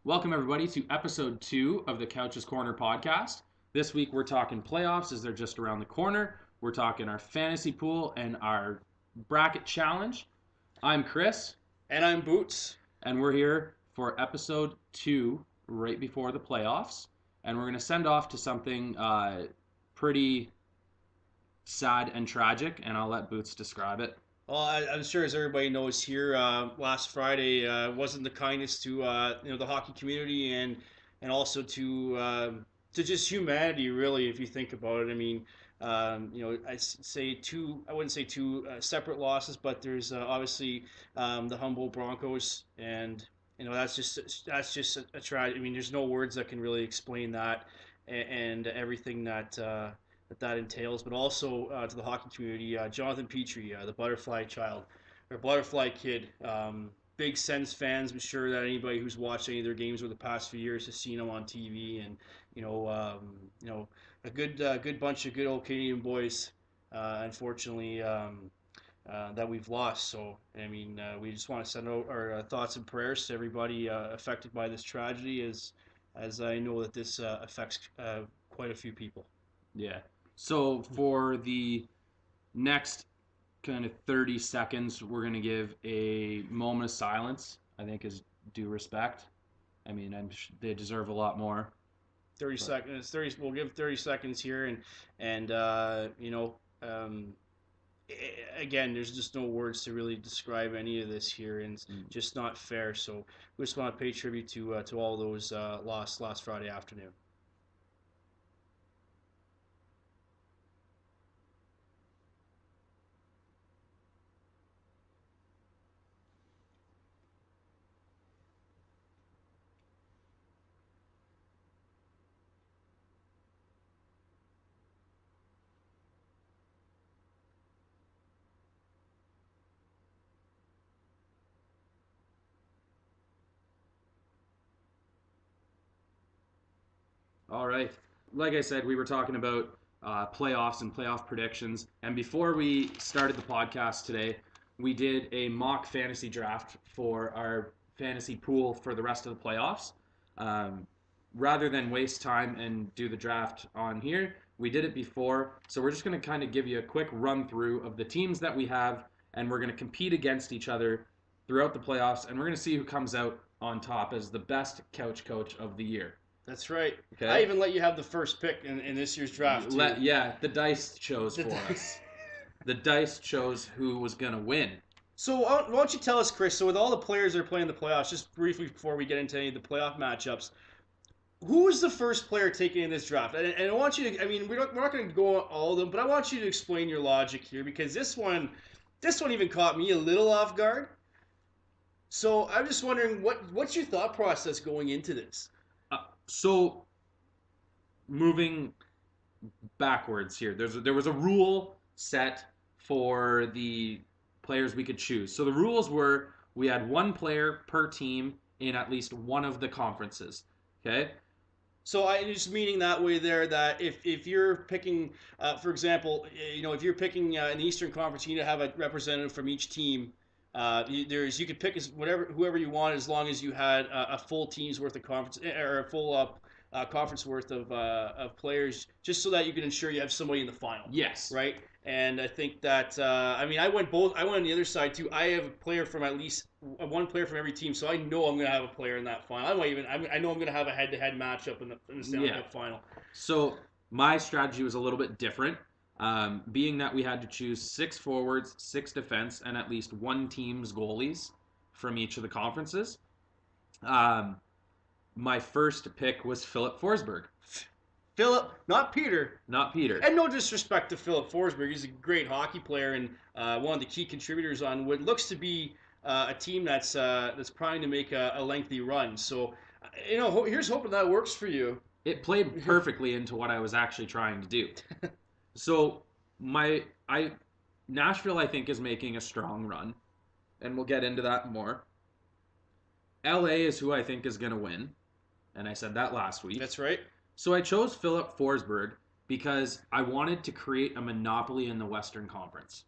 Welcome, everybody, to episode 2 of the Couch's Corner podcast. This week, we're talking playoffs as they're just around the corner. We're talking our fantasy pool and our bracket challenge. I'm Chris. And I'm Boots. And we're here for episode 2 right before the playoffs. And we're going to send off to something pretty sad and tragic, and I'll let Boots describe it. Well, I'm sure, as everybody knows here, last Friday wasn't the kindest to the hockey community and also to just humanity, really, if you think about it. I mean, I wouldn't say two separate losses, but there's obviously the Humboldt Broncos, and that's just a tragedy. I mean, there's no words that can really explain that and everything that entails, but also to the hockey community, Jonathan Petrie, the butterfly child, or butterfly kid. Big Sens fans. I'm sure that anybody who's watched any of their games over the past few years has seen him on TV, and a good bunch of good old Canadian boys. Unfortunately, that we've lost. So I mean, we just want to send out our thoughts and prayers to everybody affected by this tragedy, as I know that this affects quite a few people. Yeah. So for the next kind of 30 seconds, we're going to give a moment of silence, I think is due respect. I mean, they deserve a lot more. 30 seconds. We'll give 30 seconds here, and again, there's just no words to really describe any of this here, and it's just not fair. So we just want to pay tribute to all those lost last Friday afternoon. All right. Like I said, we were talking about playoffs and playoff predictions. And before we started the podcast today, we did a mock fantasy draft for our fantasy pool for the rest of the playoffs. Rather than waste time and do the draft on here, we did it before. So we're just going to kind of give you a quick run through of the teams that we have, and we're going to compete against each other throughout the playoffs, and we're going to see who comes out on top as the best couch coach of the year. That's right. Okay. I even let you have the first pick in this year's draft. Yeah, the dice chose for us. The dice chose who was going to win. So why don't you tell us, Chris, so with all the players that are playing the playoffs, just briefly before we get into any of the playoff matchups, who was the first player taken in this draft? And I want you to, I mean, we're not going to go on all of them, but I want you to explain your logic here, because this one even caught me a little off guard. So I'm just wondering, what's your thought process going into this? So, moving backwards here, there was a rule set for the players we could choose. So the rules were we had one player per team in at least one of the conferences. Okay. So I just meaning that way there that if you're picking, for example, if you're picking in the Eastern Conference, you need to have a representative from each team. You could pick whoever you want, as long as you had a full team's worth of conference, or a full conference worth of players, just so that you can ensure you have somebody in the final. Yes. Right. And I think that I went on the other side too. I have a player from at least one player from every team, so I know I'm going to have a player in that final. I know I'm going to have a head-to-head matchup in the Stanley Cup final. So my strategy was a little bit different. Being that we had to choose 6 forwards, 6 defense, and at least one team's goalies from each of the conferences. My first pick was Filip Forsberg. Philip, not Peter. Not Peter. And no disrespect to Filip Forsberg. He's a great hockey player and one of the key contributors on what looks to be a team that's trying to make a lengthy run. So, here's hoping that works for you. It played perfectly into what I was actually trying to do. So Nashville, I think, is making a strong run, and we'll get into that more. LA is who I think is going to win, and I said that last week. That's right. So I chose Filip Forsberg because I wanted to create a monopoly in the Western Conference.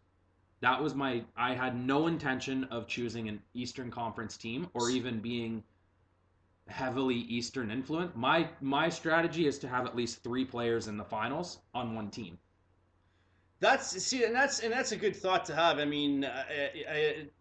That was I had no intention of choosing an Eastern Conference team or even being heavily Eastern influence. My strategy is to have at least 3 players in the finals on one team. That's a good thought to have. I mean,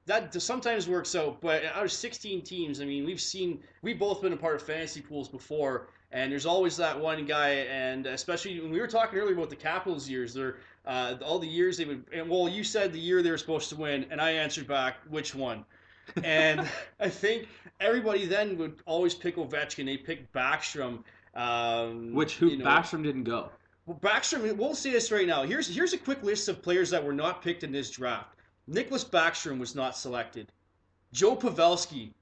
that sometimes works out, but out of 16 teams, I mean, we've both been a part of fantasy pools before, and there's always that one guy, and especially when we were talking earlier about the Capitals years, there all the years they would, and well, you said the year they were supposed to win, and I answered back which one, and I think everybody then would always pick Ovechkin. They picked Backstrom. Backstrom didn't go. Well, Backstrom, we'll say this right now. Here's a quick list of players that were not picked in this draft. Nicholas Backstrom was not selected. Joe Pavelski,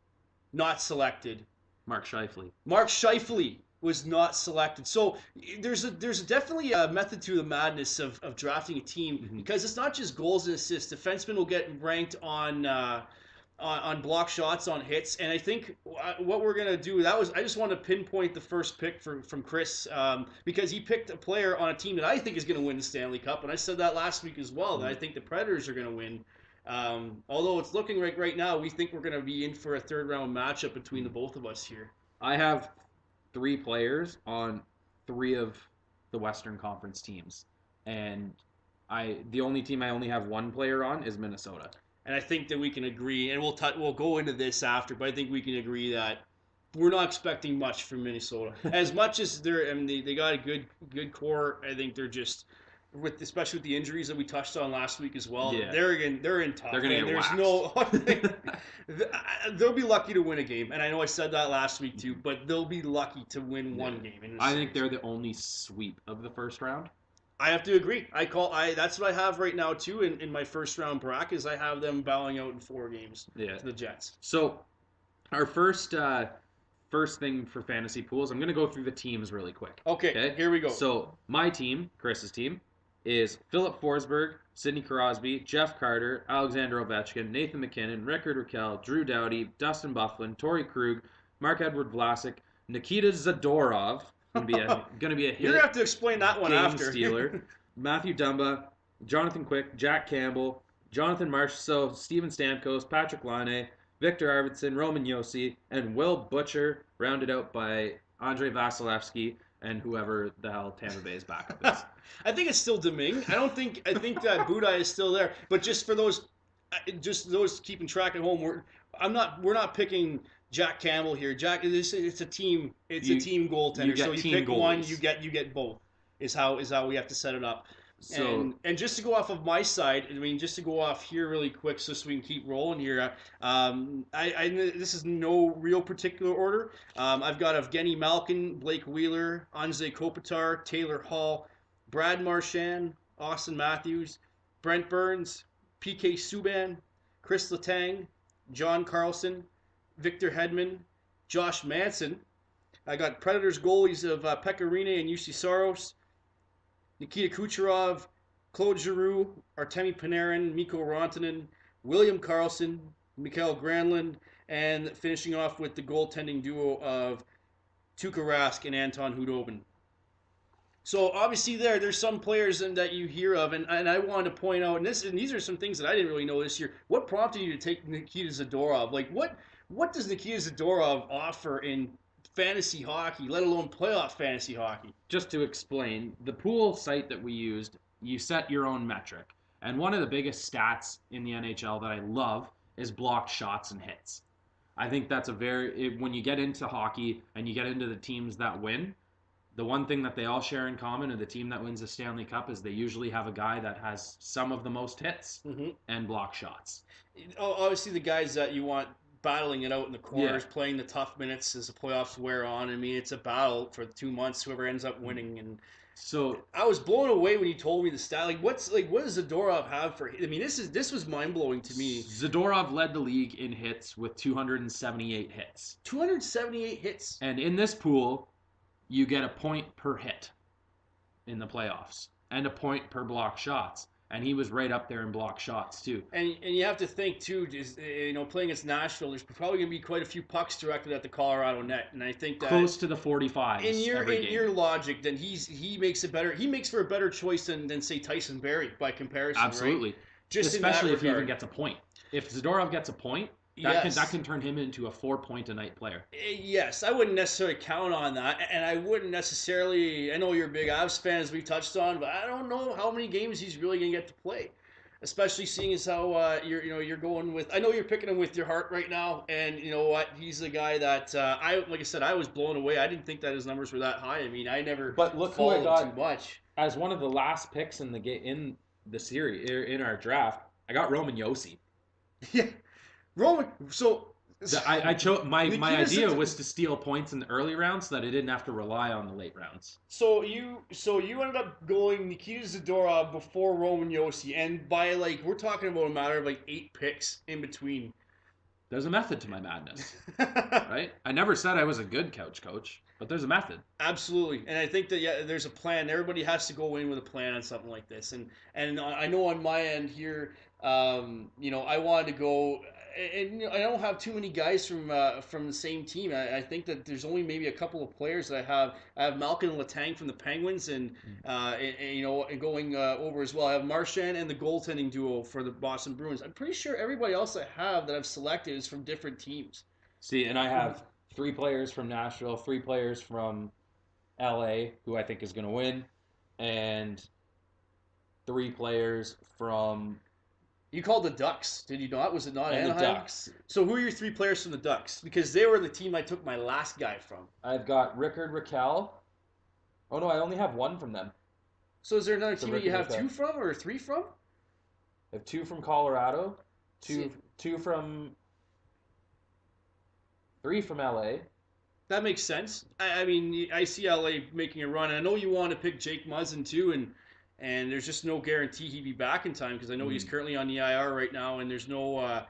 not selected. Mark Scheifele was not selected. So there's definitely a method to the madness of drafting a team because it's not just goals and assists. Defensemen will get ranked on block shots, on hits, and I think what we're gonna do I just want to pinpoint the first pick from Chris because he picked a player on a team that I think is gonna win the Stanley Cup, and I said that last week as well that I think the Predators are gonna win. Although it's looking like right now we think we're gonna be in for a third round matchup between the both of us here. I have 3 players on 3 of the Western Conference teams, and the only team I only have 1 player on is Minnesota. And I think that we can agree, and we'll go into this after, but I think we can agree that we're not expecting much from Minnesota. As much as they got a good core, I think they're just especially with the injuries that we touched on last week as well. Yeah. They're in tough. They're gonna get there's waxed. They'll be lucky to win a game, and I know I said that last week too, but they'll be lucky to win one game. I think they're the only sweep of the first round. I have to agree. That's what I have right now too in my first round bracket is I have them bowing out in 4 games to the Jets. So our first thing for fantasy pools, I'm going to go through the teams really quick. Okay, here we go. So my team, Chris's team, is Philip Forsberg, Sidney Crosby, Jeff Carter, Alexander Ovechkin, Nathan McKinnon, Rickard Rakell, Drew Doughty, Dustin Byfuglien, Torrey Krug, Mark-Edward Vlasic, Nikita Zadorov, gonna be a hit. You're gonna have to explain that one after. Stealer, Matthew Dumba, Jonathan Quick, Jack Campbell, Jonathan Marchessault, Steven Stamkos, Patrick Laine, Victor Arvidsson, Roman Josi, and Will Butcher, rounded out by Andrei Vasilevsky and whoever the hell Tampa Bay's backup is. I think it's still Domingue. I think that Budaj is still there. But just for those keeping track at home, we're not picking Jack Campbell here. It's a team. It's a team goaltender. So you pick goalies. One, you get both. Is how we have to set it up. So, and just to go off of my side, I mean, just to go off here really quick, so we can keep rolling here. This is no real particular order. I've got Evgeny Malkin, Blake Wheeler, Anze Kopitar, Taylor Hall, Brad Marchand, Austin Matthews, Brent Burns, PK Subban, Chris Letang, John Carlson, Victor Hedman, Josh Manson. I got Predators goalies of Pekka Rinne and Jussi Saros, Nikita Kucherov, Claude Giroux, Artemi Panarin, Mikko Rantanen, William Karlsson, Mikael Granlund, and finishing off with the goaltending duo of Tuukka Rask and Anton Khudobin. So obviously there's some players that you hear of, and I wanted to point out, and these are some things that I didn't really know this year. What prompted you to take Nikita Zadorov? Like what does Nikita Zadorov offer in fantasy hockey, let alone playoff fantasy hockey? Just to explain, the pool site that we used, you set your own metric. And one of the biggest stats in the NHL that I love is blocked shots and hits. I think that's when you get into hockey and you get into the teams that win, the one thing that they all share in common, and the team that wins the Stanley Cup, is they usually have a guy that has some of the most hits and block shots. Obviously, the guys that you want battling it out in the corners, playing the tough minutes as the playoffs wear on. I mean, it's a battle for 2 months, whoever ends up winning. And so I was blown away when you told me the stat. What does Zadorov have for? I mean, this was mind blowing to me. Zadorov led the league in hits with 278 hits. 278 hits. And in this pool, you get a point per hit in the playoffs and a point per block shots. And he was right up there in block shots too. And you have to think too, playing against Nashville, there's probably going to be quite a few pucks directed at the Colorado net, and I think that close to the 45. In your logic, then he makes for a better choice than say Tyson Barrie by comparison. Absolutely, right? Especially if he even gets a point. If Zadorov gets a point, Yes. that can turn him into a 4 point a night player. Yes, I wouldn't necessarily count on that, and I wouldn't necessarily. I know you're a big Avs fan, as we touched on, but I don't know how many games he's really gonna get to play, especially seeing as how you're going with. I know you're picking him with your heart right now, and you know what? He's the guy that like I said, I was blown away. I didn't think that his numbers were that high. I mean, I never But look who I followed got too much. as one of the last picks in the series in our draft. I got Roman Yossi. Yeah, Roman. So I chose my Nikita idea Zid- was to steal points in the early rounds so that I didn't have to rely on the late rounds. So you ended up going Nikita Zadorov before Roman Yossi, and by like we're talking about a matter of like 8 picks in between. There's a method to my madness, right? I never said I was a good couch coach, but there's a method. Absolutely, and I think that yeah, there's a plan. Everybody has to go in with a plan on something like this, and I know on my end here, I wanted to go, and I don't have too many guys from the same team. I think that there's only maybe a couple of players that I have. I have Malkin Letang from the Penguins, and and going over as well. I have Marchand and the goaltending duo for the Boston Bruins. I'm pretty sure everybody else I have that I've selected is from different teams. See, and I have 3 players from Nashville, 3 players from LA, who I think is going to win, and 3 players from You called the Ducks, did you not? Was it not Anaheim? the Ducks. So who are your 3 players from the Ducks? Because they were the team I took my last guy from. I've got Rickard Rakell. Oh no, I only have 1 from them. So is there another So team that you have Rickard 2 from or 3 from? I have 2 from Colorado, See- 2 from 3 from LA. That makes sense. I mean, I see LA making a run. I know you want to pick Jake Muzzin too, and there's just no guarantee he'd be back in time because I know he's currently on the IR right now, and there's no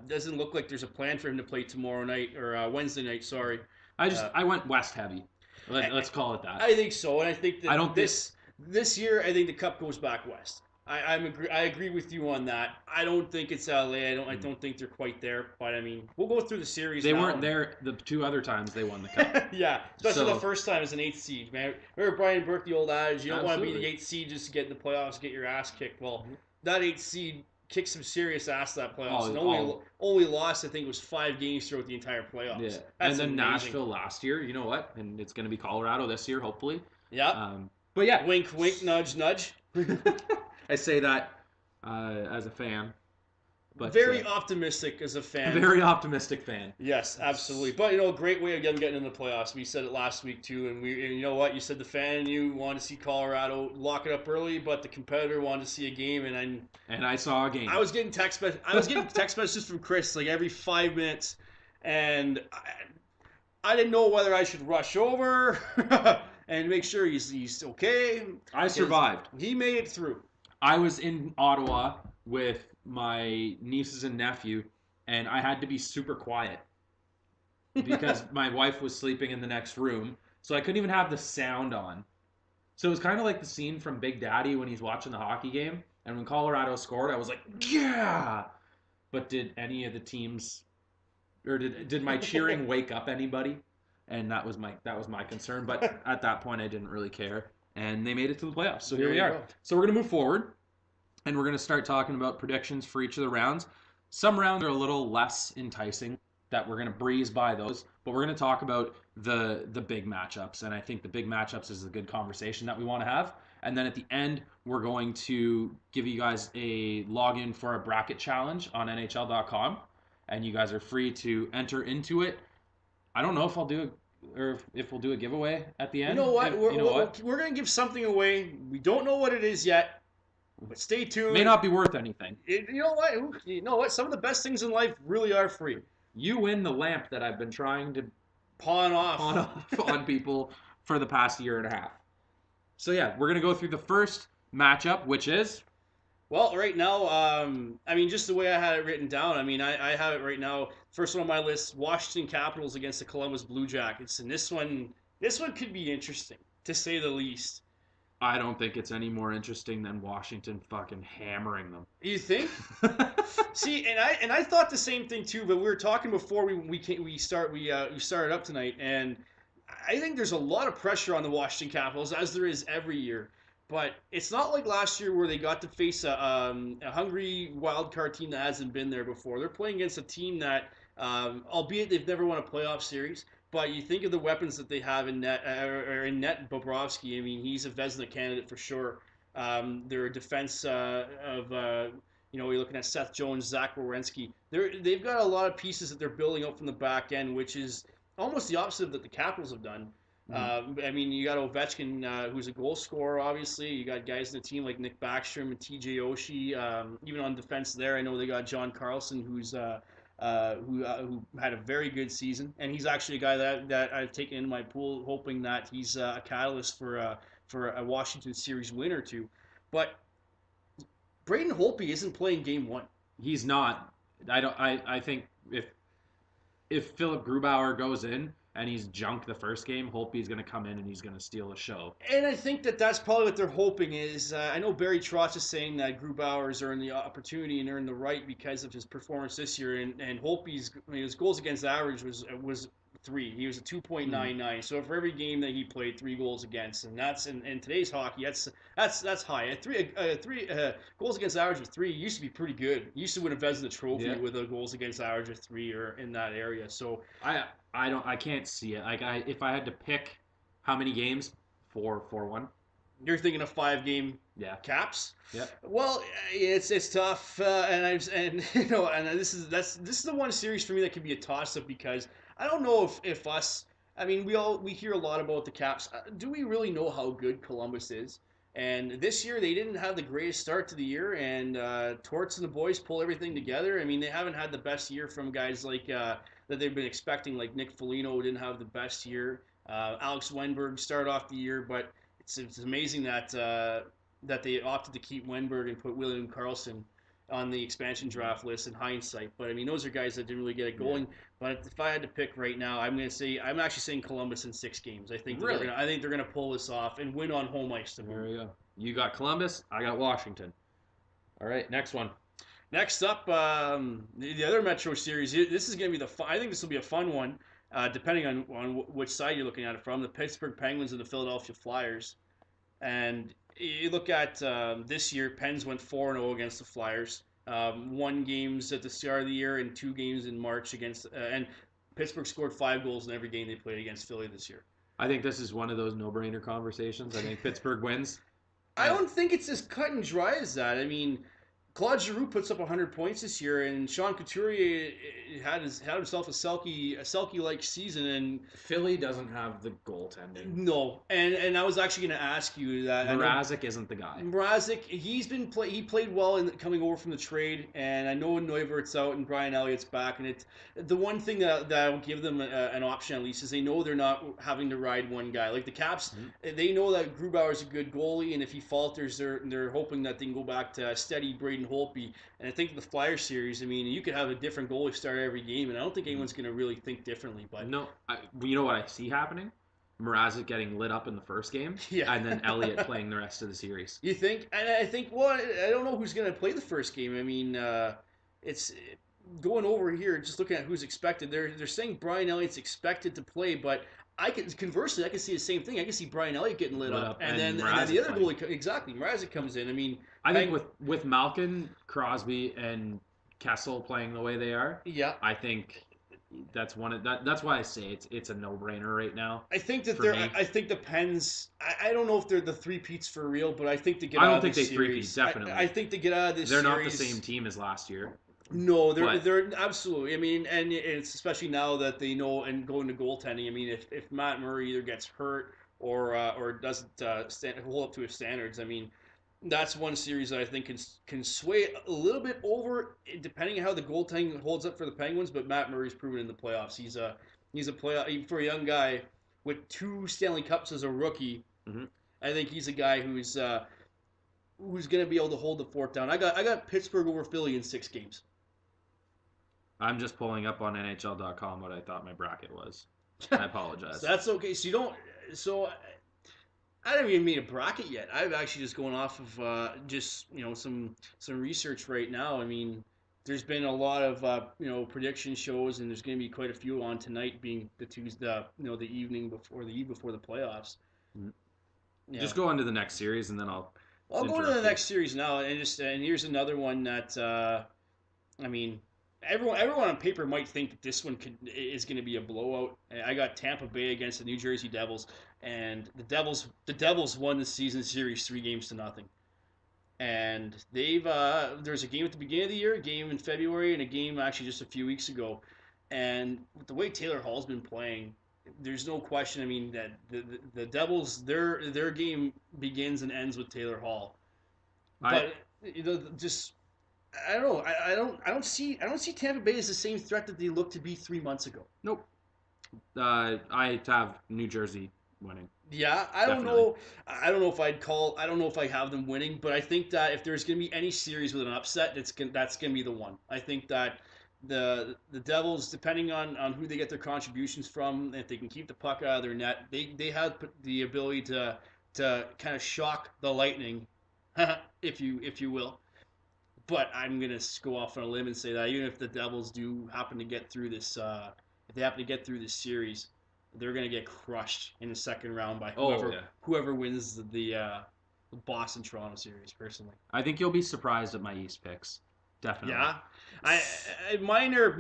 doesn't look like there's a plan for him to play tomorrow night or Wednesday night. Sorry. I went West heavy. Let's call it that. I think so, and I think that I don't this year I think the cup goes back west. I agree with you on that. I don't think it's LA. I don't think they're quite there. But I mean, we'll go through the series. They now. weren't there the 2 other times they won the cup. Yeah, especially So- the first time as an 8th seed, man. Remember Brian Burke, the old adage, you don't want to be the Absolutely. 8th seed just to get in the playoffs, get your ass kicked. Well, that 8th seed kicked some serious ass that playoffs, and only lost I think it was 5 games throughout the entire playoffs. Yeah. That's And then amazing. Nashville last year, you know what? And it's going to be Colorado this year, hopefully. Yeah. But yeah, Wink, wink, nudge, nudge. I say that as a fan. But Very optimistic as a fan. very optimistic fan. Yes, absolutely. But a great way of them getting into the playoffs. We said it last week too, and you know what? You said the fan and you wanted to see Colorado lock it up early, but the competitor wanted to see a game, And I saw a game. I was getting text messages from Chris like every 5 minutes, and I didn't know whether I should rush over and make sure he's okay. I survived. He made it through. I was in Ottawa with my nieces and nephew, and I had to be super quiet because my wife was sleeping in the next room, so I couldn't even have the sound on. So it was kind of like the scene from Big Daddy when he's watching the hockey game, and when Colorado scored, I was like, yeah! But did any of the teams, or did my cheering wake up anybody? And that was my concern. But at that point, I didn't really care, and they made it to the playoffs. So here There we you are. go. So we're gonna move forward, and we're gonna start talking about predictions for each of the rounds. Some rounds are a little less enticing, that we're gonna breeze by those, but we're gonna talk about the big matchups, and I think the big matchups is a good conversation that we want to have. And then at the end, we're going to give you guys a login for a bracket challenge on NHL.com, and you guys are free to enter into it. I don't know if I'll do it or if we'll do a giveaway at the You end. know what? It We're going to give something away. We don't know what it is yet, but stay tuned. may not be worth anything. You know what? You know what? Some of the best things in life really are free. You win the lamp that I've been trying to Pawn off. pawn off on people for the past year and a half. So yeah, we're gonna go through the first matchup, which is Well, right now, I mean, just the way I had it written down, I mean, I have it right now. First one on my list: Washington Capitals against the Columbus Blue Jackets, and this one could be interesting to say the least. I don't think it's any more interesting than Washington fucking hammering them. You think? See, and I thought the same thing too. But we were talking before we started up tonight, and I think there's a lot of pressure on the Washington Capitals, as there is every year. But it's not like last year where they got to face a hungry wild card team that hasn't been there before. They're playing against a team that, albeit they've never won a playoff series, but you think of the weapons that they have in net, or in net Bobrovsky. I mean, he's a Vezina candidate for sure. Their defense you're looking at Seth Jones, Zach Werenski. They've got a lot of pieces that they're building up from the back end, which is almost the opposite of that the Capitals have done. I mean, you got Ovechkin, who's a goal scorer, obviously. You got guys in the team like Nick Backstrom and TJ Oshie. Even on defense there, I know they got John Carlson, who had a very good season. And he's actually a guy that I've taken into my pool, hoping that he's a catalyst for a Washington series win or two. But Braden Holtby isn't playing game one. He's not. I think if Philip Grubauer goes in and he's junk the first game, Holtby's going to come in and he's going to steal the show. And I think that's probably what they're hoping is. I know Barry Trotz is saying that Grubauer's earned the opportunity and earned the right because of his performance this year, and Holtby's his goals against average was 3. He was a 2.99. So for every game that he played, 3 goals against, and that's in today's hockey, that's high. At three goals against average of 3 used to be pretty good. You used to win a Vezina trophy with a goals against average of 3 or in that area. So I can't see it. Like if I had to pick how many games, 4-1. You're thinking of 5-game caps. Yeah. Well, it's tough, and this is the one series for me that could be a toss up because I don't know if us. I mean, we hear a lot about the Caps. Do we really know how good Columbus is? And this year they didn't have the greatest start to the year, and Torts and the boys pull everything together. I mean, they haven't had the best year from guys like that they've been expecting, like Nick Foligno didn't have the best year. Alex Wenberg started off the year, but it's amazing that they opted to keep Wenberg and put William Karlsson on the expansion draft list in hindsight. But I mean, those are guys that didn't really get it going. Yeah. But if I had to pick right now, I'm actually saying Columbus in 6 games. I think they're gonna pull this off and win on home ice. There we go. You got Columbus. I got Washington. All right, next one. Next up, the other Metro series. This is gonna be I think this will be a fun one. Depending on which side you're looking at it from, the Pittsburgh Penguins and the Philadelphia Flyers. And you look at this year, Pens went 4-0 against the Flyers. 1 games at the start of the year and 2 games in March against, and Pittsburgh scored 5 goals in every game they played against Philly this year. I think this is one of those no-brainer conversations. I think Pittsburgh wins. I don't think it's as cut and dry as that. I mean, Claude Giroux puts up 100 points this year, and Sean Couturier had himself a Selke-like season. And Philly doesn't have the goaltending. No, and I was actually going to ask you that. Mrazek isn't the guy. Mrazek, he played well in coming over from the trade, and I know Neuvirth's out and Brian Elliott's back, and the one thing that I will give them an option at least is they know they're not having to ride one guy. Like the Caps, they know that Grubauer's a good goalie, and if he falters, they're hoping that they can go back to steady Braden Holtby. And I think the Flyers series, I mean, you could have a different goalie start every game, and I don't think anyone's going to really think differently. But no, you know what I see happening? Mrazek getting lit up in the first game, and then Elliott playing the rest of the series. You think? And I think, well, I don't know who's going to play the first game. I mean, it's going over here, just looking at who's expected. They're saying Brian Elliott's expected to play, but conversely, I can see the same thing. I can see Brian Elliott getting lit up, and then the other goalie, exactly, Mrazek comes in. I mean, I think with Malkin, Crosby, and Kessel playing the way they are, I think that's that's why I say it's a no-brainer right now. I think that I think the Pens. I don't know if they're the three-peats for real, but I think they get out of this series. I don't think they three-peat, definitely. I think they get out of this series. They're not the same team as last year. No, they're absolutely. I mean, and it's especially now that they know and going to goaltending. I mean, if Matt Murray either gets hurt or doesn't hold up to his standards, I mean, that's one series that I think can sway a little bit over depending on how the goaltending holds up for the Penguins. But Matt Murray's proven in the playoffs. He's a playoff for a young guy with 2 Stanley Cups as a rookie. Mm-hmm. I think he's a guy who's going to be able to hold the fort down. I got Pittsburgh over Philly in 6 games. I'm just pulling up on NHL.com what I thought my bracket was. I apologize. That's okay. So you don't. So I haven't even made a bracket yet. I'm actually just going off of just some research right now. I mean, there's been a lot of prediction shows, and there's going to be quite a few on tonight, being the Tuesday, the evening before the eve before the playoffs. Mm-hmm. Yeah. Just go on to the next series, and then I'll go to interrupt the you. next series now, and here's another one that I mean, everyone on paper might think that this one is going to be a blowout. I got Tampa Bay against the New Jersey Devils, and the Devils won the season series 3 games to nothing. And there's a game at the beginning of the year, a game in February, and a game actually just a few weeks ago. And with the way Taylor Hall's been playing, there's no question. I mean that the Devils their game begins and ends with Taylor Hall. I But just I don't know. I don't see Tampa Bay as the same threat that they looked to be 3 months ago. Nope. I have New Jersey winning. Yeah, I don't Definitely. know. I don't know if I'd call. I don't know if I have them winning, but I think that if there's going to be any series with an upset, that's going to be the one. I think that the Devils, depending on who they get their contributions from, if they can keep the puck out of their net, they have the ability to kind of shock the Lightning, if you will. But I'm gonna go off on a limb and say that even if the Devils do happen to get through this, if they happen to get through this series, they're gonna get crushed in the second round by Oh, whoever yeah. whoever wins the Boston Toronto series. Personally, I think you'll be surprised at my East picks. Definitely. yeah, mine are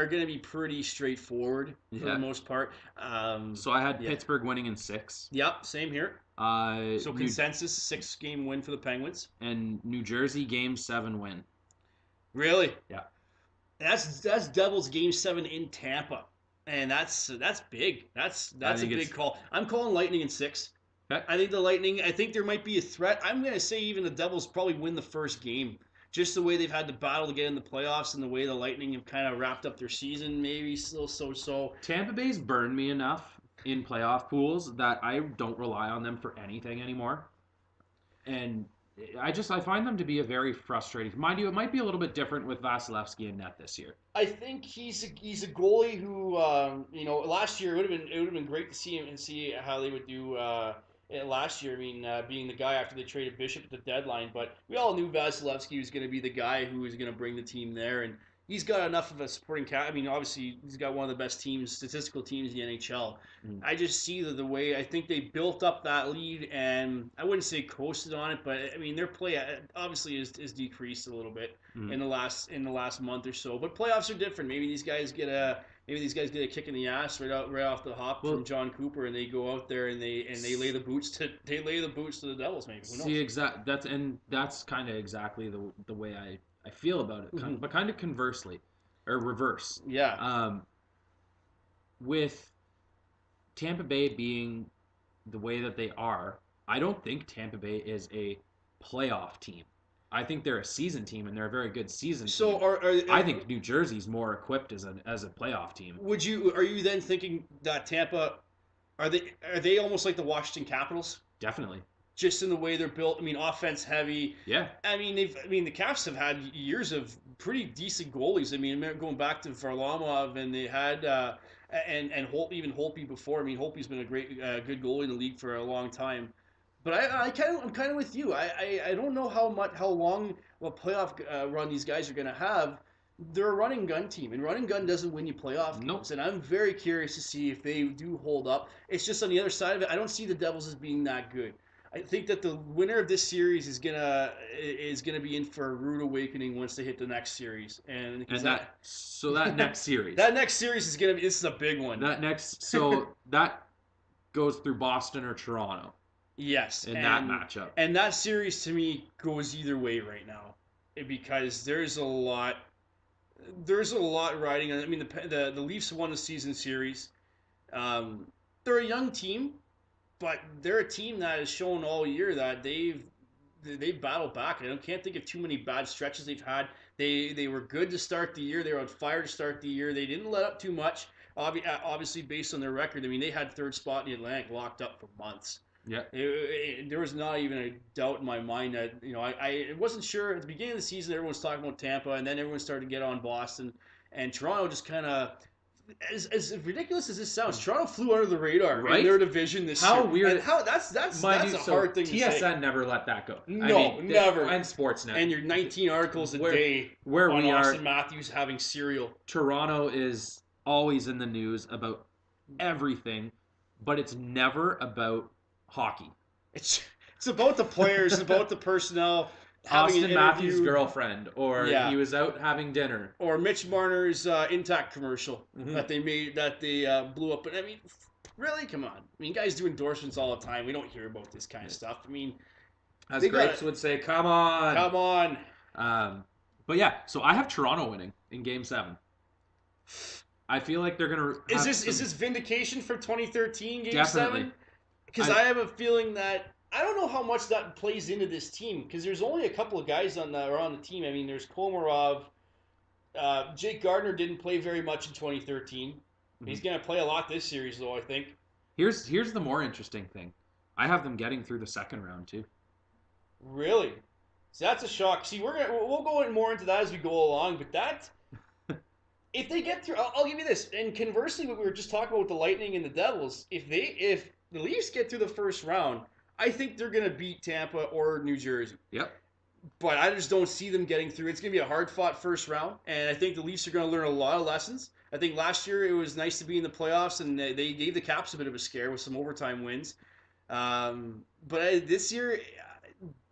gonna be pretty straightforward for the Yeah. most part. So I had Yeah. Pittsburgh winning in 6. Yep, same here. So New consensus 6-game win for the Penguins. and New Jersey Game 7 win. Really? Yeah. That's Devils Game 7 in Tampa, and that's big. That's a think big it's- call. I'm calling Lightning in 6. Okay. I think the Lightning. I think there might be a threat. I'm gonna say even the Devils probably win the first game. Just the way they've had to battle to get in the playoffs, and the way the Lightning have kind of wrapped up their season, maybe still so. Tampa Bay's burned me enough in playoff pools that I don't rely on them for anything anymore. And I find them to be a very frustrating. Mind you, it might be a little bit different with Vasilevsky and net this year. I think he's a goalie who last year it would have been great to see him and see how they would do last year. I mean, being the guy after they traded Bishop at the deadline, but we all knew Vasilevsky was going to be the guy who was going to bring the team there, and he's got enough of a supporting cast. I mean, obviously he's got one of the best statistical teams in the NHL. Mm. I just see the way I think they built up that lead, and I wouldn't say coasted on it, but I mean their play obviously is decreased a little bit Mm. in the last month or so. But playoffs are different. Maybe these guys get a kick in the ass right off the hop from John Cooper, and they go out there and they lay the boots to the Devils. Maybe who knows? See, that's kind of exactly the way I feel about it, Mhm. but kind of conversely, or reverse. Yeah. With Tampa Bay being the way that they are, I don't think Tampa Bay is a playoff team. I think they're a season team, and they're a very good season So team. I think New Jersey's more equipped as a playoff team. are you then thinking that Tampa are they almost like the Washington Capitals? Definitely. Just in the way they're built. I mean, offense heavy. Yeah. I mean, the Caps have had years of pretty decent goalies. I mean, going back to Varlamov, and they had and even Holtby before. I mean, Holtby's been a great good goalie in the league for a long time. But I'm kind of with you. I don't know how long of a playoff run these guys are going to have. They're a running gun team, and running gun doesn't win you playoff games. Nope. And I'm very curious to see if they do hold up. It's just on the other side of it, I don't see the Devils as being that good. I think that the winner of this series is gonna be in for a rude awakening once they hit the next series, and that next series. That next series is gonna be. This is a big one. That goes through Boston or Toronto. Yes, in that matchup. And that series to me goes either way right now, because there's a lot riding on. I mean, the Leafs won the season series. They're a young team. But they're a team that has shown all year that they've battled back. I can't think of too many bad stretches they've had. They were good to start the year. They were on fire to start the year. They didn't let up too much. Obviously, based on their record, I mean, they had third spot in the Atlantic locked up for months. Yeah. There was not even a doubt in my mind that I wasn't sure at the beginning of the season. Everyone was talking about Tampa, and then everyone started to get on Boston, and Toronto just kind of. As ridiculous as this sounds, Toronto flew under the radar in their division this year. How weird! And that's a hard thing to say. TSN never let that go. No, never. And Sportsnet. And your 19 articles a day where on we Austin are, Matthews having cereal. Toronto is always in the news about everything, but it's never about hockey. It's about the players, it's about the personnel. Having Austin an Matthews' interview, girlfriend, or yeah, he was out having dinner. or Mitch Marner's Intact commercial Mhm. that they blew up. But I mean, really, come on. I mean, guys do endorsements all the time. We don't hear about this kind of stuff. I mean, As they got Grapes would say, come on. come on. But yeah, so I have Toronto winning in Game 7. I feel like they're gonna. Is this vindication for 2013 Game Definitely. 7? Because I have a feeling that I don't know how much that plays into this team. Because there's only a couple of guys on the team. I mean, there's Komarov. Jake Gardner didn't play very much in 2013. He's going to play a lot this series, though, I think. Here's the more interesting thing. I have them getting through the second round too. Really? So that's a shock. See, we'll go more into that as we go along, but that if they get through, I'll give you this. And conversely, what we were just talking about with the Lightning and the Devils, if the Leafs get through the first round, I think they're going to beat Tampa or New Jersey. Yep. But I just don't see them getting through. It's going to be a hard-fought first round, and I think the Leafs are going to learn a lot of lessons. I think last year it was nice to be in the playoffs, and they gave the Caps a bit of a scare with some overtime wins. But this year,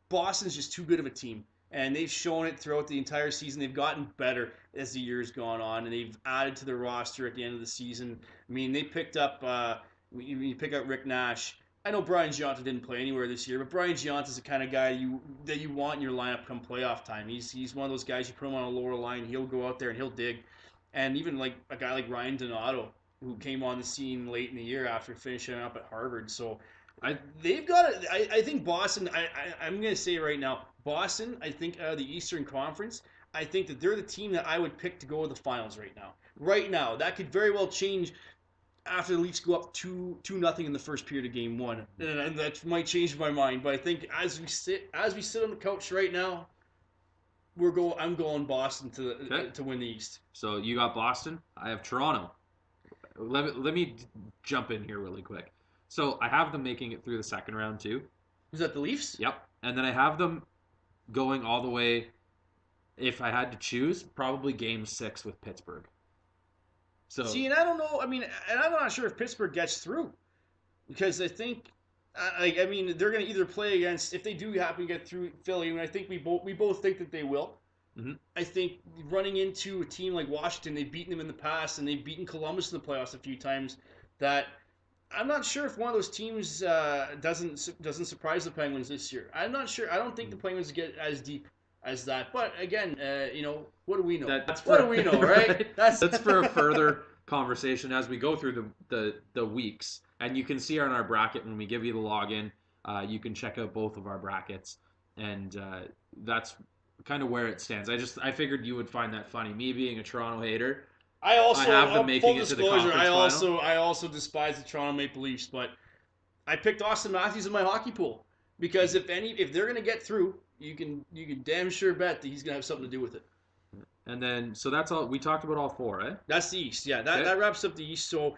Boston's just too good of a team, and they've shown it throughout the entire season. They've gotten better as the year's gone on, and they've added to their roster at the end of the season. I mean, they picked up you pick up Rick Nash. I know Brian Gionta didn't play anywhere this year, but Brian Gionta is the kind of guy that you want in your lineup come playoff time. He's one of those guys you put him on a lower line, he'll go out there and he'll dig. And even like a guy like Ryan Donato, who came on the scene late in the year after finishing up at Harvard. So they've got it. I think Boston. I'm going to say right now, Boston. I think out of the Eastern Conference, I think that they're the team that I would pick to go to the finals right now. Right now, that could very well change after the Leafs go up 2-0 in the first period of Game 1, and that might change my mind. But I think as we sit on the couch right now, I'm going Boston to win the East. So you got Boston. I have Toronto. Let me jump in here really quick. So I have them making it through the second round too. Is that the Leafs? Yep. And then I have them going all the way. If I had to choose, probably Game 6 with Pittsburgh. So see, and I don't know. I mean, and I'm not sure if Pittsburgh gets through because I think, I mean, they're going to either play against if they do happen to get through Philly, and I think we both think that they will. Mm-hmm. I think running into a team like Washington, they've beaten them in the past, and they've beaten Columbus in the playoffs a few times. That I'm not sure if one of those teams doesn't surprise the Penguins this year. I'm not sure. I don't think the Penguins get as deep as that. But again, what do we know? What do we know, right? That's for a further conversation as we go through the weeks. And you can see on our bracket when we give you the login, you can check out both of our brackets, and that's kind of where it stands. I figured you would find that funny. Me being a Toronto hater, I have them making it to the conference final. I also despise the Toronto Maple Leafs, but I picked Austin Matthews in my hockey pool because if they're going to get through, you can damn sure bet that he's going to have something to do with it. And then, so that's all. We talked about all four, eh? That's the East. Yeah, that wraps up the East. So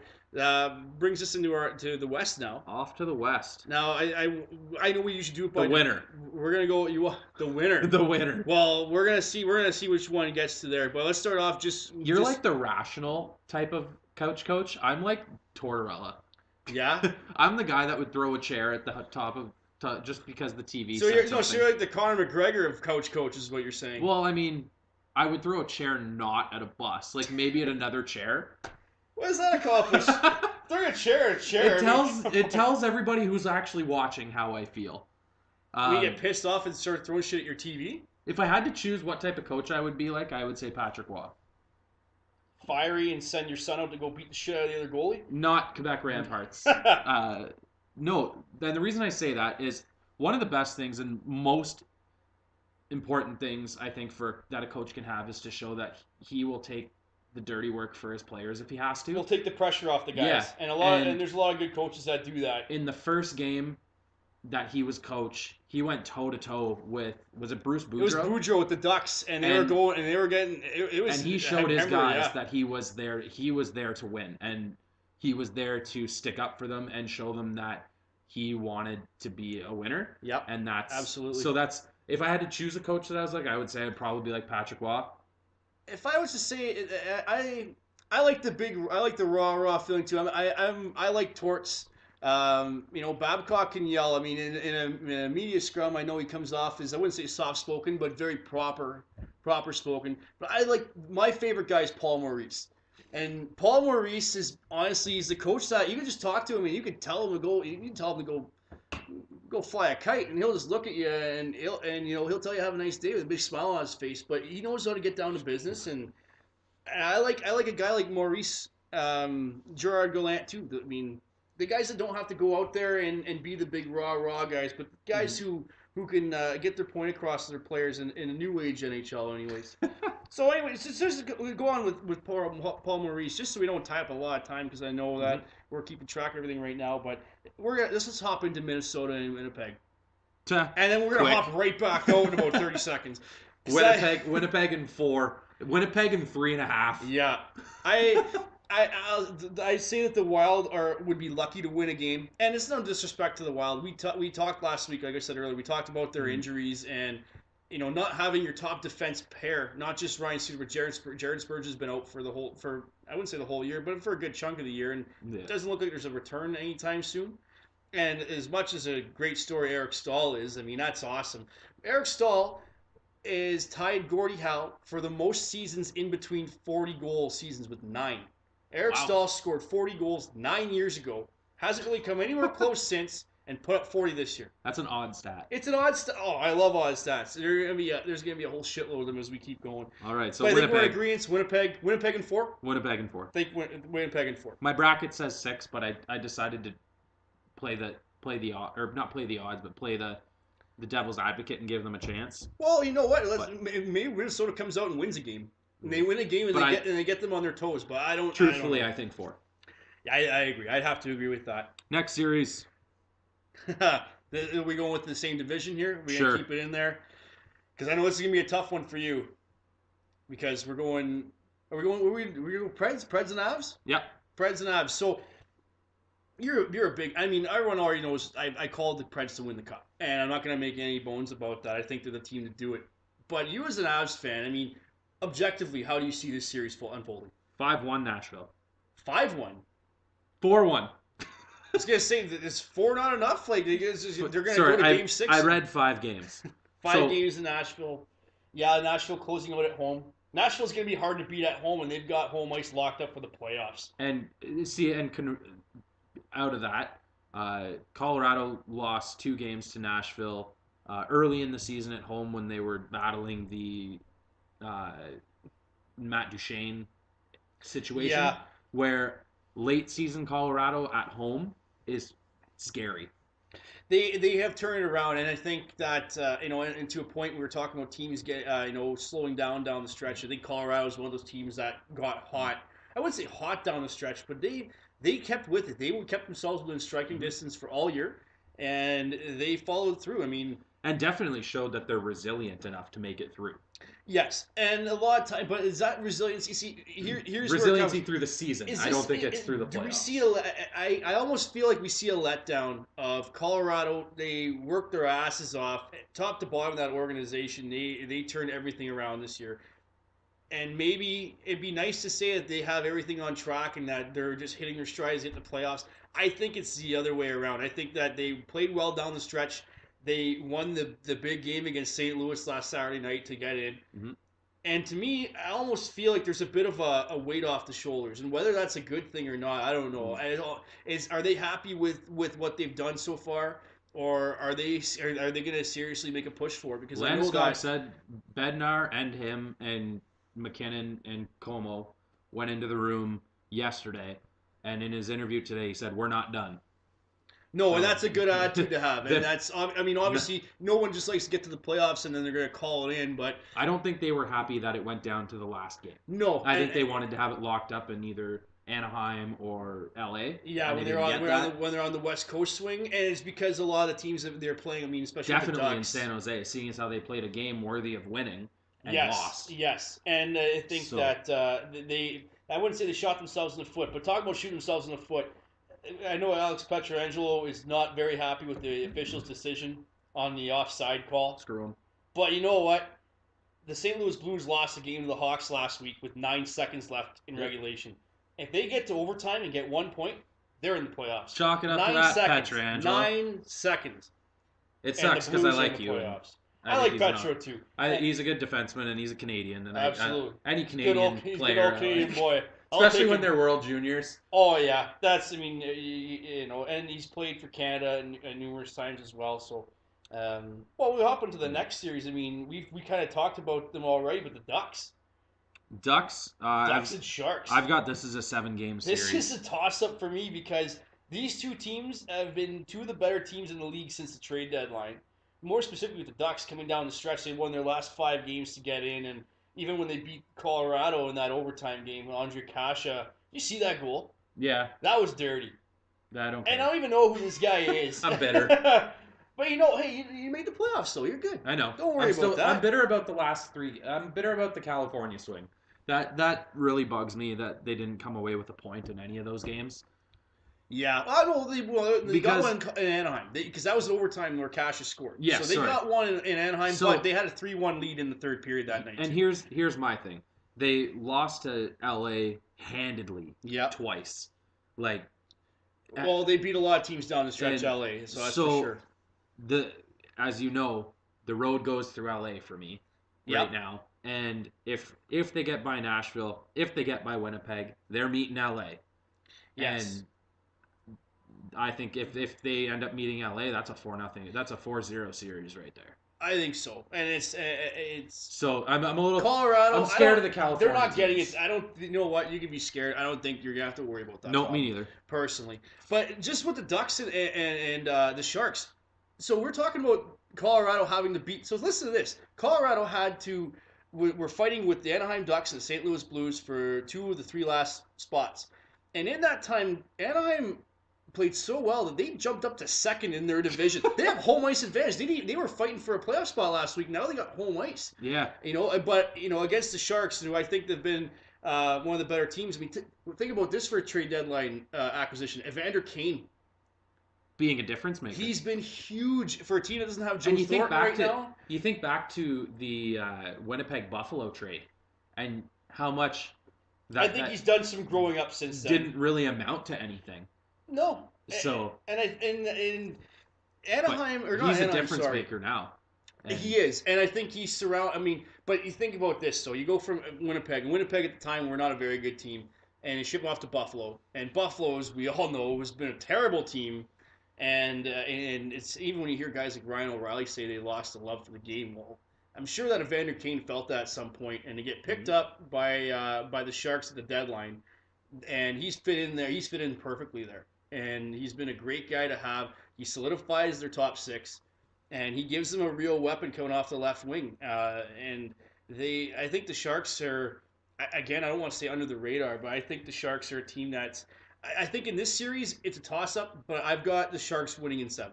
brings us to the West now. Off to the West. Now I know we usually do it by the winner. We're gonna go the winner. The winner. Well, we're gonna see which one gets to there. But let's start off You're like the rational type of coach. I'm like Tortorella. Yeah. I'm the guy that would throw a chair at the top of just because the TV. So you're like the Conor McGregor of coaches, is what you're saying. Well, I mean, I would throw a chair not at a bus, like maybe at another chair. What does that accomplish? Throw a chair at a chair. It tells everybody who's actually watching how I feel. You get pissed off and start throwing shit at your TV? If I had to choose what type of coach I would be like, I would say Patrick Waugh. Fiery and send your son out to go beat the shit out of the other goalie? Not Quebec Ramparts. No, and the reason I say that is one of the best things and most important things I think that a coach can have is to show that he will take the dirty work for his players if he has to. He'll take the pressure off the guys. Yeah. And there's a lot of good coaches that do that. In the first game that he was coach, he went toe to toe with it Bruce Boudreau? It was Boudreau with the Ducks, and they were getting it was. And he showed his guys that he was there. He was there to win, and he was there to stick up for them and show them that he wanted to be a winner. Yep. And that's absolutely. So that's if I had to choose a coach that I was like, I would say I'd probably be like Patrick Waugh. If I was to say, I like the raw feeling too. I like Torts. Babcock can yell. I mean, in a media scrum, I know he comes off as, I wouldn't say soft spoken, but very proper spoken. But my favorite guy is Paul Maurice. And Paul Maurice is honestly, he's the coach that you can just talk to him and you can tell him to go. You can tell him to go fly a kite, and he'll just look at you and he'll tell you have a nice day with a big smile on his face. But he knows how to get down to business, and I like a guy like Maurice, Gerard Gallant too. I mean, the guys that don't have to go out there and be the big raw guys, but guys who can get their point across to their players in a new age NHL, anyways. So, anyways, just go on with Paul Maurice, just so we don't tie up a lot of time, because I know that we're keeping track of everything right now. But let's hop into Minnesota and Winnipeg, and then we're gonna hop right back out in about 30 seconds. Winnipeg in 4. Winnipeg in 3.5. Yeah, I say that the Wild would be lucky to win a game, and it's no disrespect to the Wild. We talked last week, like I said earlier. We talked about their injuries and not having your top defense pair, not just Ryan Suter, but Jared Spurgeon's been out for I wouldn't say the whole year, but for a good chunk of the year, and it doesn't look like there's a return anytime soon. And as much as a great story Eric Staal is, I mean, that's awesome. Eric Staal is tied Gordie Howe for the most seasons in between 40-goal seasons with 9. Eric Staal scored 40 goals 9 years ago. Hasn't really come anywhere close since, and put up 40 this year. That's an odd stat. It's an odd stat. Oh, I love odd stats. There's gonna be a whole shitload of them as we keep going. All right, so but Winnipeg. I think we're in agreement. Winnipeg in 4. Winnipeg in 4. I think Winnipeg in 4. My bracket says 6, but I decided to play the devil's advocate and give them a chance. Well, you know what? Maybe Minnesota comes out and wins a game. And they win a game and they get them on their toes. But I don't. Truthfully, I think 4. Yeah, I agree. I'd have to agree with that. Next series. Are we going with the same division here? We're Sure. gonna keep it in there because I know this is gonna be a tough one for you. Because we're going. Are we going? We're going Preds and Avs. Yep. Preds and Avs. So you're a big. I mean, everyone already knows. I called the Preds to win the cup, and I'm not gonna make any bones about that. I think they're the team to do it. But you as an Avs fan, I mean, objectively, how do you see this series unfolding? 5-1 Nashville. 5-1. 4-1. I was gonna say, is 4 not enough? Like they're gonna Sorry, go to Game 6. I read 5 games. 5 games in Nashville. Yeah, Nashville closing out at home. Nashville's gonna be hard to beat at home, and they've got home ice locked up for the playoffs. And out of that, Colorado lost 2 games to Nashville early in the season at home when they were battling the Matt Duchene situation, where late season Colorado at home is scary. They have turned it around, and I think that and to a point we were talking about teams slowing down the stretch. I think Colorado is one of those teams that got hot. I wouldn't say hot down the stretch, but they kept with it. They kept themselves within striking distance for all year, and they followed through. I mean, and definitely showed that they're resilient enough to make it through. Yes, and a lot of time, but is that resiliency? See, here's resiliency through the season. I don't think it's through the playoffs. Do we see I almost feel like we see a letdown of Colorado. They worked their asses off, top to bottom of that organization. They turned everything around this year, and maybe it'd be nice to say that they have everything on track and that they're just hitting their strides at the playoffs. I think it's the other way around. I think that they played well down the stretch. They won the big game against St. Louis last Saturday night to get in. Mm-hmm. And to me, I almost feel like there's a bit of a weight off the shoulders. And whether that's a good thing or not, I don't know. Are they happy with what they've done so far? Or are they going to seriously make a push for it? Because Landeskog said Bednar and him and McKinnon and Como went into the room yesterday. And in his interview today, he said, "We're not done." No, and that's a good attitude to have. And that's, I mean, obviously, no one just likes to get to the playoffs and then they're going to call it in. But I don't think they were happy that it went down to the last game. No. I think they wanted to have it locked up in either Anaheim or LA. Yeah, when they're on the West Coast swing. And it's because a lot of the teams that they're playing, I mean, especially definitely the Ducks, in San Jose, seeing as how they played a game worthy of winning and lost. Yes, and I think that I wouldn't say they shot themselves in the foot, but talking about shooting themselves in the foot, I know Alex Pietrangelo is not very happy with the official's decision on the offside call. Screw him. But you know what? The St. Louis Blues lost the game to the Hawks last week with 9 seconds left in regulation. If they get to overtime and get 1 point, they're in the playoffs. Chalk it up to 9 that, seconds. Pietrangelo. 9 seconds. It And sucks the because I Blues are in like the you. And playoffs. I I think like he's Petro not. too. He's a good defenseman and he's a Canadian. And Absolutely. any He's Canadian he's a player, good old Canadian boy. I'll especially take when him. they're World Juniors. Oh yeah, that's you know, and he's played for Canada numerous times as well. So, well, we hop into the next series. I mean, we kind of talked about them already, but the Ducks, Ducks. Ducks and Sharks. I've got this as a 7-game series. This is a toss up for me because these two teams have been two of the better teams in the league since the trade deadline. More specifically, with the Ducks coming down the stretch, they won their last 5 games to get in, and even when they beat Colorado in that overtime game, Andre Kasha, you see that goal? Yeah, That was dirty. I don't. And I don't even know who this guy is. I'm bitter. But you know, hey, you made the playoffs, so you're good. I know. Don't worry about that. I'm bitter about the last 3. I'm bitter about the California swing. That really bugs me that they didn't come away with a point in any of those games. Yeah, I know they got Because- one in Anaheim because that was overtime where Kasha scored. Yeah, so they got one in Anaheim, So- but they had a 3-1 lead in the third period that night. And too. here's my thing. They lost to LA handedly yeah, twice. Like well, they beat a lot of teams down the stretch, and LA, so that's so- for sure. as you know, the road goes through LA for me right Yep. now. And if they get by Nashville, if they get by Winnipeg, they're meeting LA. Yes. And I think if they end up meeting LA, that's a 4-0. That's a 4-0 series right there. I think so, and it's So I'm a little. Colorado. I'm scared of the California. They're not getting teams. it. I don't. You know what? You can be scared. I don't think you're gonna have to worry about that. No, problem, me neither. personally. But just with the Ducks and the Sharks. So we're talking about Colorado having to beat. So listen to this. Colorado had to. We're fighting with the Anaheim Ducks and the St. Louis Blues for 2 of the 3 last spots. And in that time, Anaheim played so well that they jumped up to second in their division. They have home ice advantage. They were fighting for a playoff spot last week. Now they got home ice. Yeah. You know, but you know, against the Sharks, who I think they've been one of the better teams. I mean, think about this for a trade deadline acquisition. Evander Kane, Being a difference maker. he's been huge for a team that doesn't have Joe And you think Thornton back right to now. you think back to the Winnipeg Buffalo trade, and how much that, I think that he's done some growing up since then. didn't really amount to anything. No. So and in Anaheim or not he's a Anaheim, difference sorry. maker now. And He is, and I think he's surround. I mean, but you think about this. So you go from Winnipeg. And Winnipeg at the time were not a very good team, and you ship him off to Buffalo. And Buffalo, as we all know, has been a terrible team. And it's even when you hear guys like Ryan O'Reilly say they lost the love for the game. Well, I'm sure that Evander Kane felt that at some point, and to get picked up by the Sharks at the deadline, and he's fit in there. He's fit in perfectly there, and he's been a great guy to have. He solidifies their top 6. And he gives them a real weapon coming off the left wing. And I think the Sharks are, again, I don't want to say under the radar, but I think the Sharks are a team that's, I think in this series, it's a toss-up, but I've got the Sharks winning in 7.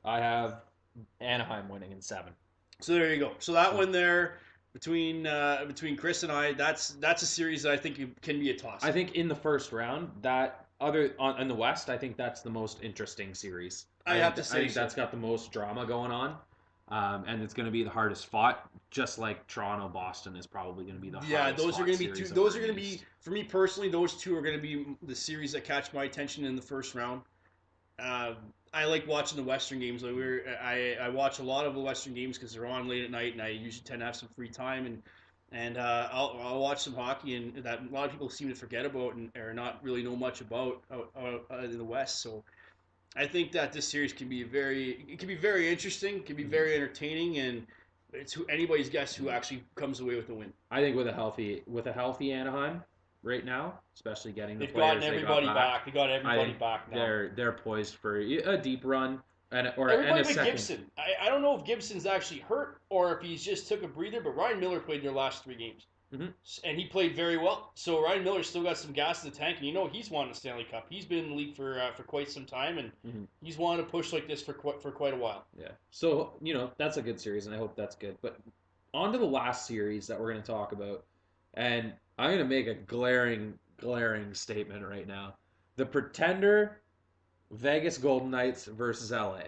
I have Anaheim winning in 7. So there you go. So that one there, between Chris and I, that's a series that I think can be a toss. I think in the first round, in the West, I think that's the most interesting series. I have to I say think so. that's got the most drama going on, and it's going to be the hardest fought. Just like Toronto, Boston is probably going to be the Yeah, hardest those are fought going to be series two. of Those the are going to East. be, for me personally, those two are going to be the series that catch my attention in the first round. I like watching the Western games. Like I watch a lot of the Western games because they're on late at night, and I usually tend to have some free time, and I'll watch some hockey, and that a lot of people seem to forget about or not really know much about in the West. So I think that this series can be very interesting, can be very entertaining, and it's anybody's guess who actually comes away with the win. I think with a healthy Anaheim right now, especially getting the They've players gotten they everybody got back. They got everybody think back now. they're poised for a deep run and a Everybody but second. Gibson. I don't know if Gibson's actually hurt or if he's just took a breather, but Ryan Miller played their last 3 games. Mhm. And he played very well. So Ryan Miller's still got some gas in the tank, and you know he's won the Stanley Cup. He's been in the league for quite some time, and Mhm. he's wanted to push like this for quite a while. Yeah. So, that's a good series, and I hope that's good. But on to the last series that we're going to talk about. And I'm going to make a glaring statement right now. The Pretender, Vegas Golden Knights versus LA.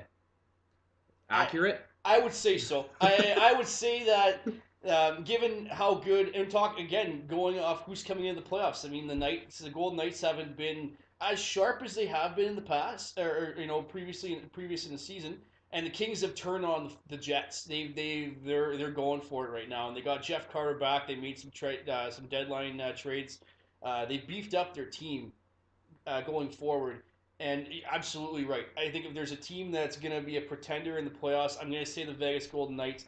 Accurate? I would say so. I would say that given how good, and talk again, going off who's coming into the playoffs. I mean, the Golden Knights haven't been. as sharp as they have been in the past, or previous in the season, and the Kings have turned on the Jets. They're going for it right now, and they got Jeff Carter back. They made some deadline trades. They beefed up their team going forward. And absolutely right. I think if there's a team that's going to be a pretender in the playoffs, I'm going to say the Vegas Golden Knights.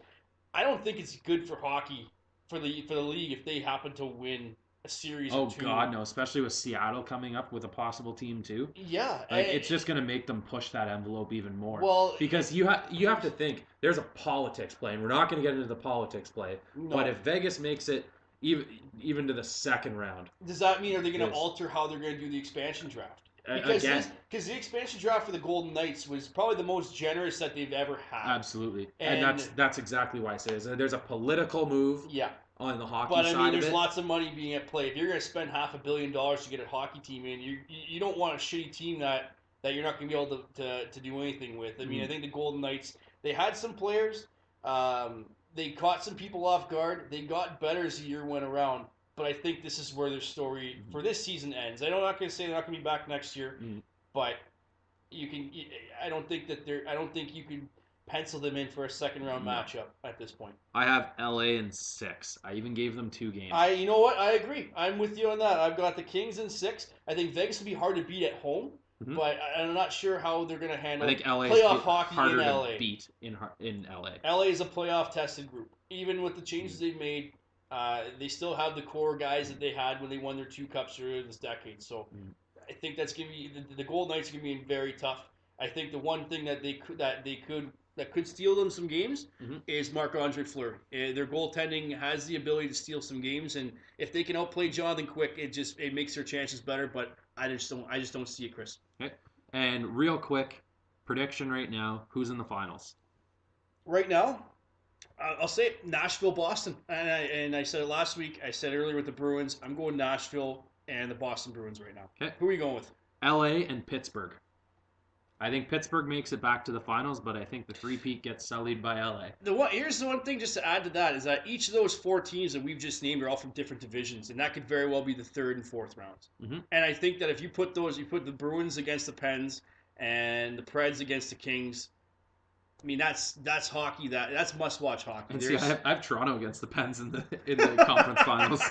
I don't think it's good for hockey for the league if they happen to win a series or two. Oh God, no! Especially with Seattle coming up with a possible team too. Yeah, Like it's just gonna make them push that envelope even more. Well, because you have to think there's a politics play, and we're not gonna get into the politics play. no. But if Vegas makes it even to the second round, Does that mean are they going to Yes. alter how they're going to do the expansion draft? again, Because the expansion draft for the Golden Knights was probably the most generous that they've ever had. absolutely, and And- that's exactly why I say is there's a political move Yeah, on the hockey but I side mean, of there's it. lots of money being at play. If you're going to spend $500 million to get a hockey team in, you don't want a shitty team that you're not going to be able to do anything with. I mean, I think the Golden Knights, they had some players. They caught some people off guard. They got better as the year went around. But I think this is where their story for this season ends. I'm not going to say they're not going to be back next year, but you can. I don't think you can pencil them in for a second round matchup at this point. I have LA in 6. I even gave them 2 games. You know what? I agree. I'm with you on that. I've got the Kings in 6. I think Vegas will be hard to beat at home, but I'm not sure how they're going to handle I think LA playoff is hockey harder in LA. to beat in LA. LA is a playoff tested group. Even with the changes they've made, they still have the core guys that they had when they won their 2 cups earlier this decade. So I think that's going to be the Golden Knights are going to be very tough. I think the one thing that could steal them some games is Marc-Andre Fleury. Their goaltending has the ability to steal some games, and if they can outplay Jonathan Quick, it makes their chances better. But I just don't see it, Chris. Okay. And real quick prediction right now: who's in the finals? Right now, I'll say it, Nashville, Boston, and I said it last week. I said earlier with the Bruins. I'm going Nashville and the Boston Bruins right now. Okay. Who are you going with? LA and Pittsburgh. I think Pittsburgh makes it back to the finals, but I think the three-peat gets sullied by LA. Here's the one thing just to add to that is that each of those 4 teams that we've just named are all from different divisions, and that could very well be the 3rd and 4th rounds. And I think that if you put the Bruins against the Pens and the Preds against the Kings, I mean that's hockey. That's must-watch hockey. And see, I have Toronto against the Pens in the conference finals.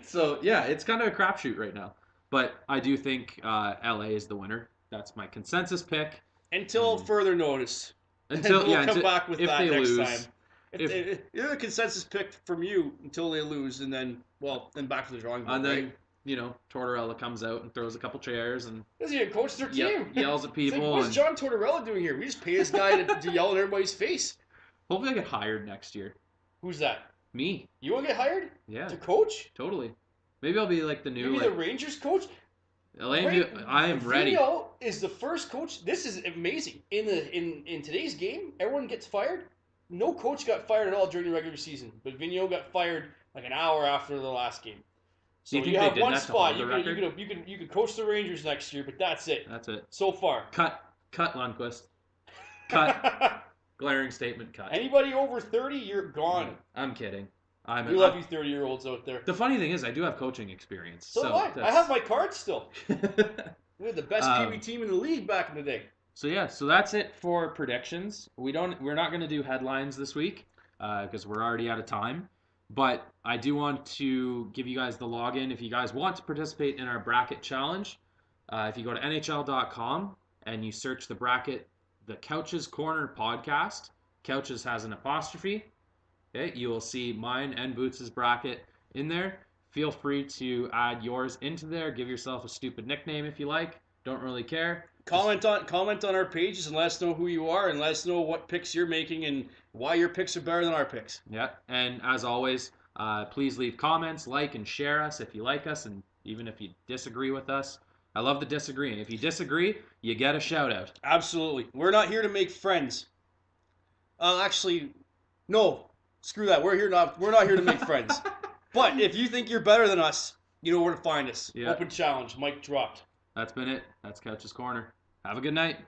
So yeah, it's kind of a crapshoot right now. But I do think LA is the winner. That's my consensus pick. Until further notice. Until we'll come back with if that they next lose, time. If you're a consensus pick from you until they lose, and then back to the drawing board. And then Tortorella comes out and throws a couple chairs and Doesn't even coach their team. yells at It's people. like, what's John Tortorella doing here? We just pay this guy to yell in everybody's face. Hopefully I get hired next year. Who's that? Me. You want to get hired? Yeah. To coach? Totally. Maybe I'll be like the new Maybe the Rangers coach? I am ready. Vigneault is the first coach. This is amazing. In today's game, everyone gets fired. No coach got fired at all during the regular season, but Vigneault got fired like an hour after the last game. So you think you they have did one that to spot. hold the You could coach the Rangers next year, but that's it. That's it. So far. Cut Lundqvist. Cut. Glaring statement. Cut. Anybody over 30, you're gone. I'm kidding. We love you 30-year-olds out there. The funny thing is, I do have coaching experience. So do I. I have my card still. We had the best Pee Wee team in the league back in the day. So that's it for predictions. We're not going to do headlines this week because we're already out of time. But I do want to give you guys the login if you guys want to participate in our bracket challenge. If you go to NHL.com and you search the bracket, the Couches Corner podcast. Couches has an apostrophe. Okay, you will see mine and Boots' bracket in there. Feel free to add yours into there. Give yourself a stupid nickname if you like. Don't really care. Comment on our pages and let us know who you are and let us know what picks you're making and why your picks are better than our picks. Yeah, and as always, please leave comments, like, and share us if you like us, and even if you disagree with us. I love the disagreeing. If you disagree, you get a shout out. Absolutely. We're not here to make friends. Actually, no. Screw that. We're not here to make friends. But if you think you're better than us, you know where to find us. Yeah. Open challenge. Mic dropped. That's been it. That's Couch's Corner. Have a good night.